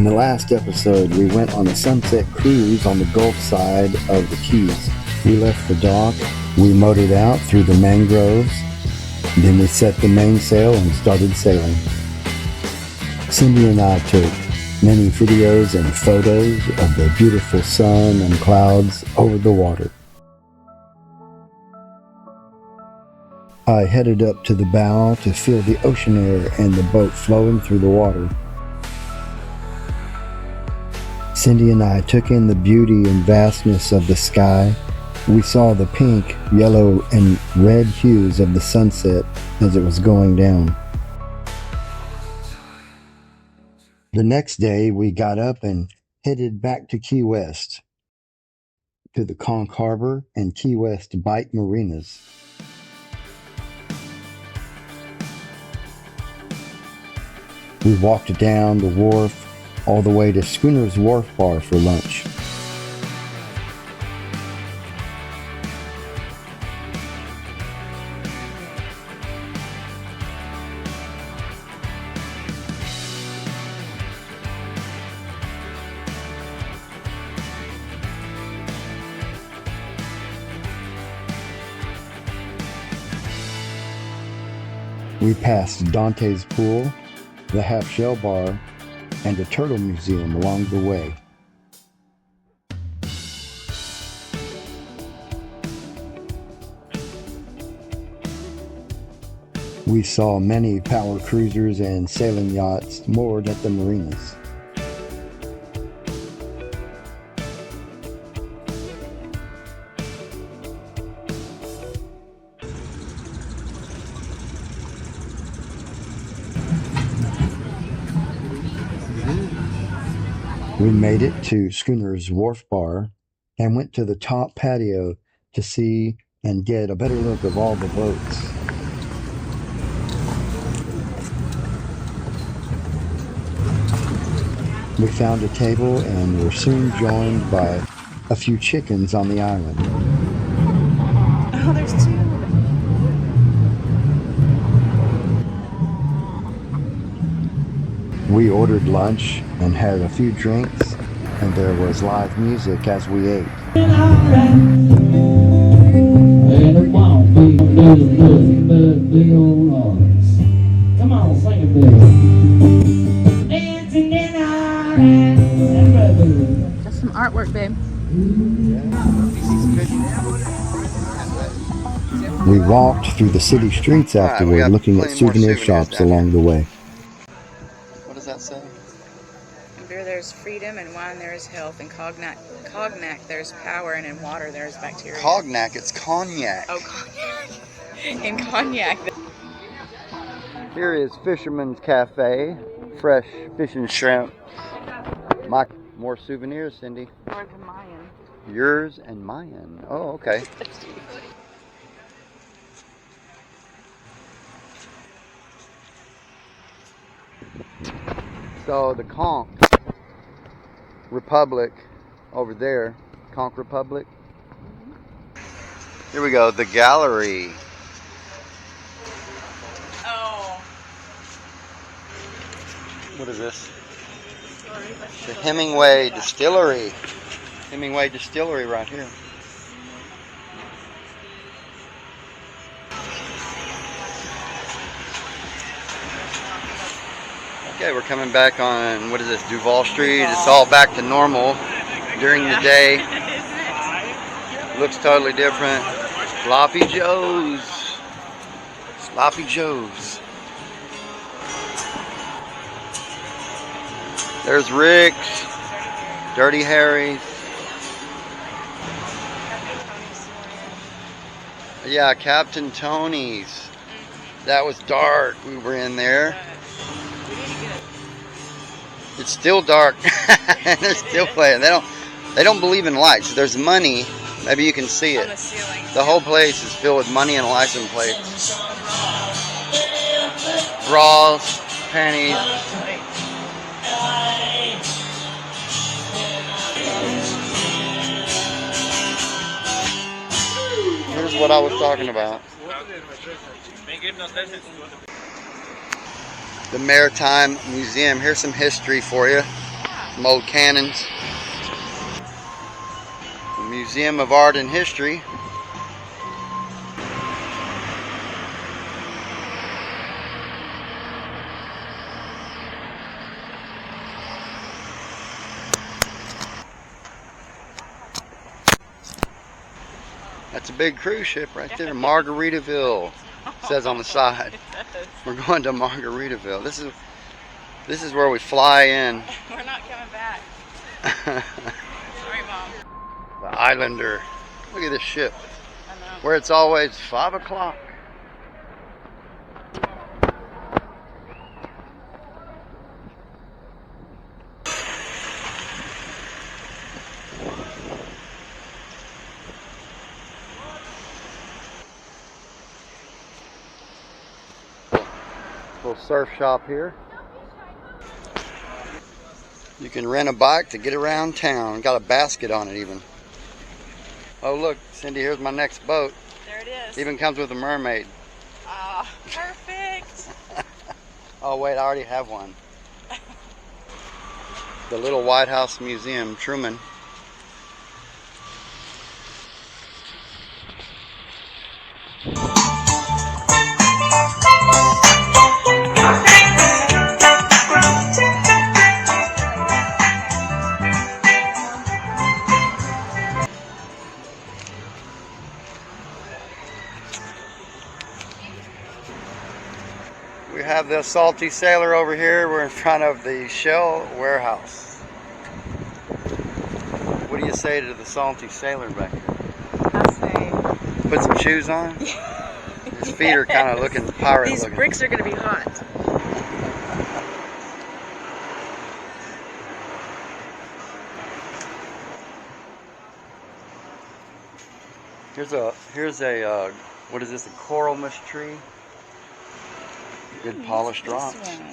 In the last episode, we went on a sunset cruise on the Gulf side of the Keys. We left the dock, we motored out through the mangroves, then we set the mainsail and started sailing. Cindy and I took many videos and photos of the beautiful sun and clouds over the water. I headed up to the bow to feel the ocean air and the boat flowing through the water. Cindy and I took in the beauty and vastness of the sky. We saw the pink, yellow, and red hues of the sunset as it was going down. The next day, we got up and headed back to Key West, to the Conch Harbor and Key West Bight marinas. We walked down the wharf all the way to Schooner Wharf Bar for lunch. We passed Dante's pool, the half-shell bar, and a turtle museum along the way. We saw many power cruisers and sailing yachts moored at the marinas. We made it to Schooner's Wharf Bar and went to the top patio to see and get a better look of all the boats. We found a table and were soon joined by a few chickens on the island. Oh, there's two. We ordered lunch and had a few drinks, and there was live music as we ate. Come on, sing it, baby. That's some artwork, babe. We walked through the city streets afterward, looking at souvenir shops along the way. What does that say? In beer there's freedom, and wine there is health, and cognac there's power, and in water there's bacteria. Cognac, it's cognac. Oh, cognac. In cognac. Here is Fisherman's Cafe, fresh fish and shrimp. More souvenirs, Cindy. Yours and mine. Yours and mine. Oh, okay. So the Conch Republic over there, Conch Republic. Here we go, the gallery. Oh. What is this? The Hemingway Distillery. Hemingway Distillery right here. Okay, we're coming back on, what is this, Duval Street. It's all back to normal during the day. Looks totally different. Sloppy Joe's. Sloppy Joe's. There's Rick's. Dirty Harry's. Yeah, Captain Tony's. That was dark. We were in there. It's still dark. They're still playing. They don't believe in lights. There's money. Maybe you can see it. The whole place is filled with money and license plates. Bras, panties. Here's what I was talking about. The Maritime Museum. Here's some history for you. Some old cannons. The Museum of Art and History. That's a big cruise ship right there, Margaritaville. Says on the side. We're going to Margaritaville. This is where we fly in. We're not coming back. Sorry, Mom. The Islander. Look at this ship. I know. Where it's always 5 o'clock. Little surf shop here. You can rent a bike to get around town. Got a basket on it even. Oh look, Cindy, here's my next boat. There it is. Even comes with a mermaid. Ah, perfect. Oh wait, I already have one. The little White House Museum, Truman. We have the Salty Sailor over here. We're in front of the Shell warehouse. What do you say to the Salty Sailor back here? I say. Put some shoes on? His feet are kind of looking pirate These looking. bricks are going to be hot. Here's a what is this? A coral mush tree. Good polished rock. This one.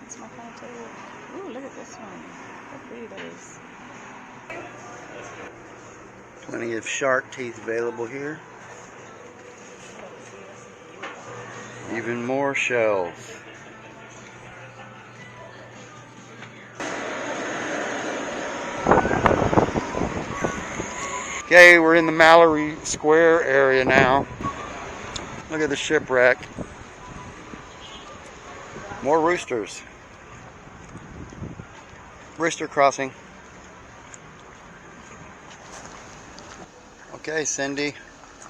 That's my kind of table. Ooh, look at this one. How pretty that is. Plenty of shark teeth available here. Even more shells. Okay, we're in the Mallory Square area now. Look at the shipwreck. More roosters. Rooster crossing. Okay, Cindy,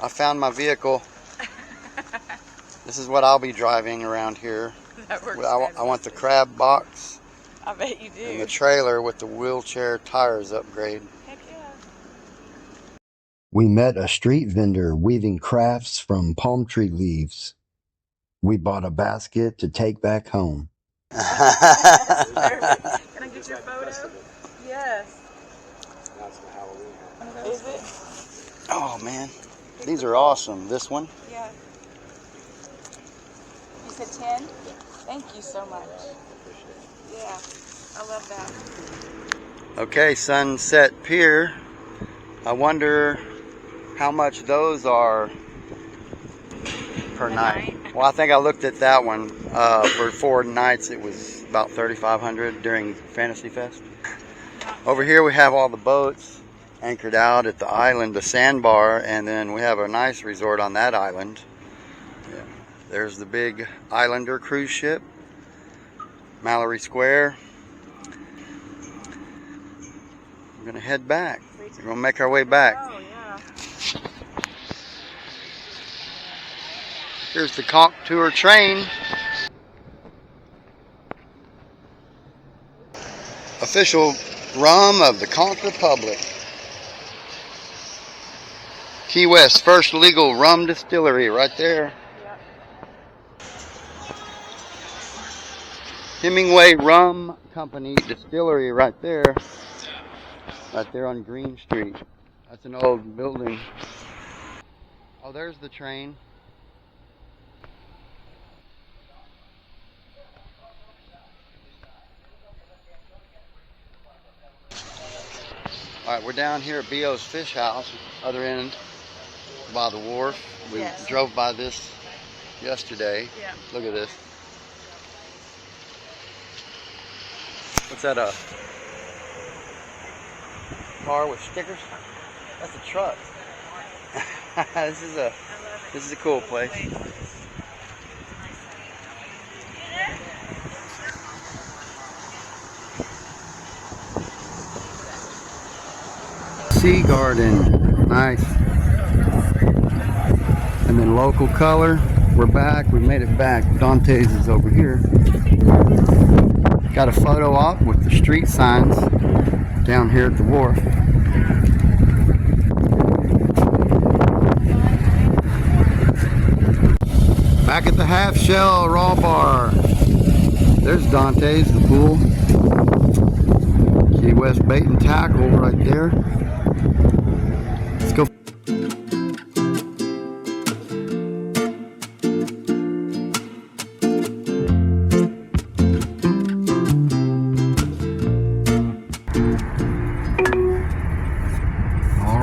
I found my vehicle. This is what I'll be driving around here. That works. I want the crab box I bet you do. and the trailer with the wheelchair tires upgrade. Heck yeah. We met a street vendor weaving crafts from palm tree leaves. We bought a basket to take back home. That's perfect. Can I get your photo? Yes. Is it? Oh man, these are awesome. This one? Yeah. You said 10? Thank you so much. Yeah, I love that. Okay, Sunset Pier. I wonder how much those are per night. Well, I think I looked at that one for 4 nights. It was about $3,500 during Fantasy Fest. Over here we have all the boats anchored out at the island, the sandbar, and then we have a nice resort on that island. Yeah. There's the big Islander cruise ship, Mallory Square. We're gonna head back. We're gonna make our way back. Oh, yeah. Here's the Conch Tour train. Official rum of the Conch Republic. Key West, first legal rum distillery right there. Yep. Hemingway Rum Company distillery right there. Right there on Green Street. That's an old building. Oh, there's the train. Alright, we're down here at B.O.'s Fish House, other end by the wharf. We Yes. drove by this yesterday. Yeah. Look at this. What's that, a car with stickers? That's a truck. This is a cool place. Sea garden, nice. And then local color. We're back. We made it back. Dante's is over here. Got a photo op with the street signs down here at the wharf. Back at the Half Shell Raw Bar. There's Dante's, the pool. Key West Bait and Tackle right there. Let's go.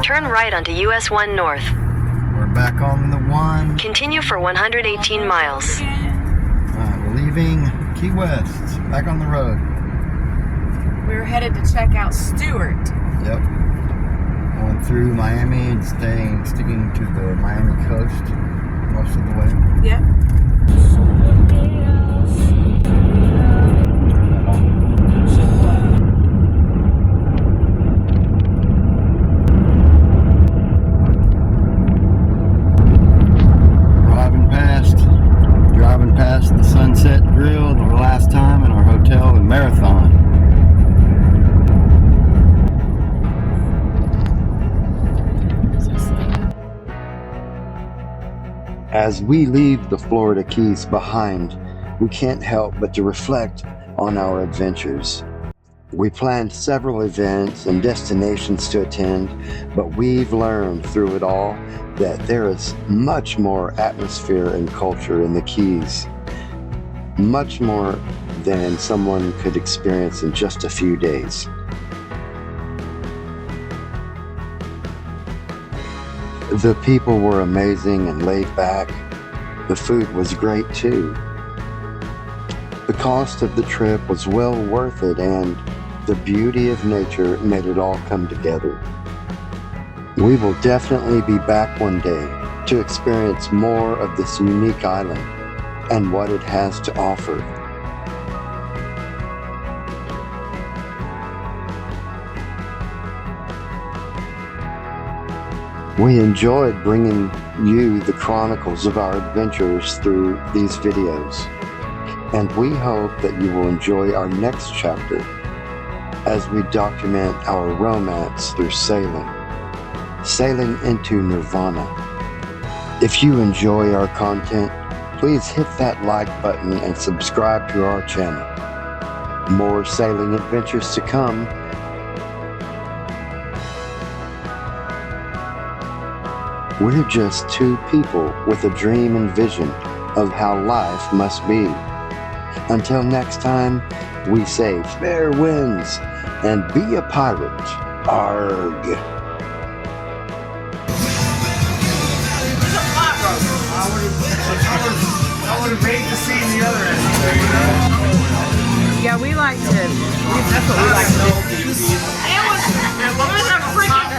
Turn right onto US 1 North. We're back on the 1. Continue for 118 miles. We're leaving Key West. Back on the road. We're headed to check out Stewart. Yep. Going through Miami and sticking to the Miami coast most of the way. Yep. Driving past the Sunset Grill, the last time in our hotel in Marathon. As we leave the Florida Keys behind, we can't help but to reflect on our adventures. We planned several events and destinations to attend, but we've learned through it all that there is much more atmosphere and culture in the Keys. Much more than someone could experience in just a few days. The people were amazing and laid back. The food was great too. The cost of the trip was well worth it, and the beauty of nature made it all come together. We will definitely be back one day to experience more of this unique island and what it has to offer. We enjoyed bringing you the chronicles of our adventures through these videos, and we hope that you will enjoy our next chapter as we document our romance through sailing into Nirvana. If you enjoy our content, please hit that like button and subscribe to our channel. More sailing adventures to come. We're just two people with a dream and vision of how life must be. Until next time, we say fair winds and be a pirate. Arg. I would have paid to see the other end. Yeah, we like to. That's what we like to do. It was a freaking